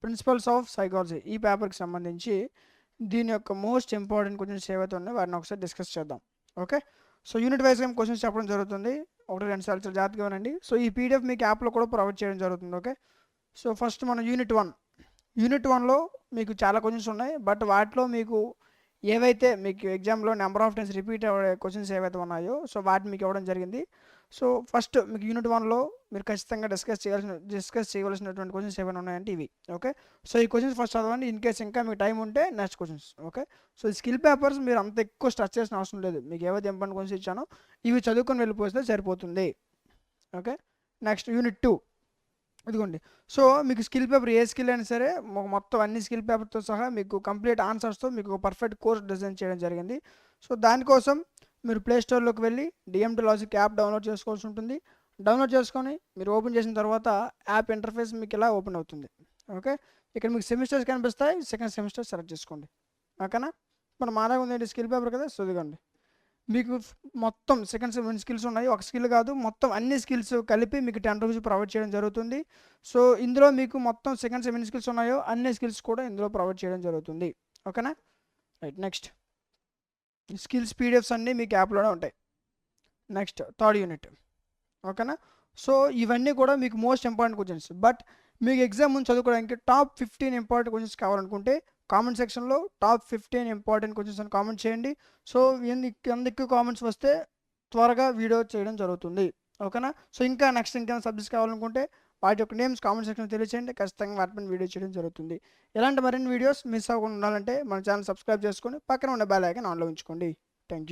Principles of psychology ఈ పేపర్కి సంబంధించి దీని యొక్క మోస్ట్ ఇంపార్టెంట్ క్వశ్చన్స్ ఏవైతే ఉన్నాయో వాటిని ఒకసారి డిస్కస్ చేద్దాం. ఓకే, సో యూనిట్ వైజ్గా క్వశ్చన్స్ చెప్పడం జరుగుతుంది. 1-2 సార్లు చాలా జాగ్రత్తగా వినండి. సో ఈ పీడిఎఫ్ మీకు యాప్లో కూడా ప్రొవైడ్ చేయడం జరుగుతుంది. ఓకే, సో ఫస్ట్ మనం యూనిట్ 1లో మీకు చాలా క్వశ్చన్స్ ఉన్నాయి. బట్ వాటిలో మీకు ఏవైతే మీకు ఎగ్జామ్లో నెంబర్ ఆఫ్ టైమ్స్ రిపీట్ అయ్యే క్వశ్చన్స్ ఏవైతే ఉన్నాయో సో వాటిని మీకు ఇవ్వడం జరిగింది. సో ఫస్ట్ మీకు యూనిట్ 1లో మీరు ఖచ్చితంగా డిస్కస్ చేయవలసినటువంటి క్వశ్చన్స్ ఏమైనా ఉన్నాయంటే ఇవి. ఓకే, సో ఈ క్వశ్చన్స్ ఫస్ట్ చదవండి. ఇన్ కేస్ ఇంకా మీకు టైం ఉంటే నెక్స్ట్ క్వశ్చన్స్. ఓకే, సో ఈ స్కిల్ పేపర్స్ మీరు అంత ఎక్కువ స్ట్రచ్ చేసిన అవసరం లేదు. మీకు ఏవైతే ఇంపార్టెంట్ క్వశ్చన్స్ ఇచ్చానో ఇవి చదువుకొని వెళ్ళిపోతే సరిపోతుంది. ఓకే, నెక్స్ట్ యూనిట్ 2 ఇదిగోండి. సో మీకు స్కిల్ పేపర్ ఏ స్కిల్ అయినా సరే మొత్తం అన్ని స్కిల్ పేపర్తో సహా మీకు కంప్లీట్ ఆన్సర్స్తో మీకు పర్ఫెక్ట్ కోర్స్ డిజైన్ చేయడం జరిగింది. సో దానికోసం మీరు ప్లే స్టోర్లోకి వెళ్ళి డిఎంటీ లాజిక్ యాప్ డౌన్లోడ్ చేసుకోవాల్సి ఉంటుంది. డౌన్లోడ్ చేసుకొని మీరు ఓపెన్ చేసిన తర్వాత యాప్ ఇంటర్ఫేస్ మీకు ఇలా ఓపెన్ అవుతుంది. ఓకే, ఇక్కడ మీకు సెమిస్టర్స్ కనిపిస్తాయి. సెకండ్ సెమిస్టర్ సెలెక్ట్ చేసుకోండి. ఓకేనా, మన మాదే ఉంది స్కిల్ పేపర్ కదా. సో ఇదిగోండి, మీకు మొత్తం సెకండ్ 7 స్కిల్స్ ఉన్నాయి. ఒక స్కిల్ కాదు, మొత్తం అన్ని స్కిల్స్ కలిపి మీకు 10 రూపీస్ ప్రొవైడ్ చేయడం జరుగుతుంది. సో ఇందులో మీకు మొత్తం సెకండ్ 7 స్కిల్స్ ఉన్నాయో అన్ని స్కిల్స్ కూడా ఇందులో ప్రొవైడ్ చేయడం జరుగుతుంది. ఓకేనా, రైట్. నెక్స్ట్ స్కిల్స్ పీడిఎఫ్స్ అన్నీ మీకు యాప్లోనే ఉంటాయి. Next third unit. ఓకేనా, సో ఇవన్నీ కూడా మీకు మోస్ట్ ఇంపార్టెంట్ క్వశ్చన్స్. బట్ మీకు ఎగ్జామ్ ముందు చదువుకోవడానికి టాప్ 15 ఇంపార్టెంట్ క్వశ్చన్స్ కావాలనుకుంటే కామెంట్ సెక్షన్లో టాప్ 15 ఇంపార్టెంట్ క్వశ్చన్స్ అని కామెంట్ చేయండి. సో ఎంత ఎక్కువ కామెంట్స్ వస్తే త్వరగా వీడియో చేయడం జరుగుతుంది. ఓకేనా, సో ఇంకా నెక్స్ట్ ఇంకేమైనా సబ్జెక్ట్స్ కావాలనుకుంటే వాటి యొక్క నేమ్స్ కామెంట్ సెక్షన్లో తెలియచేయండి. ఖచ్చితంగా వాటిపైన వీడియో చేయడం జరుగుతుంది. ఇలాంటి మరిన్ని వీడియోస్ మిస్ అవ్వకుండా ఉండాలంటే మన ఛానల్ సబ్స్క్రైబ్ చేసుకొని పక్కన ఉన్న బెల్ ఐకాన్ ఆన్లో ఉంచుకోండి. Thank you.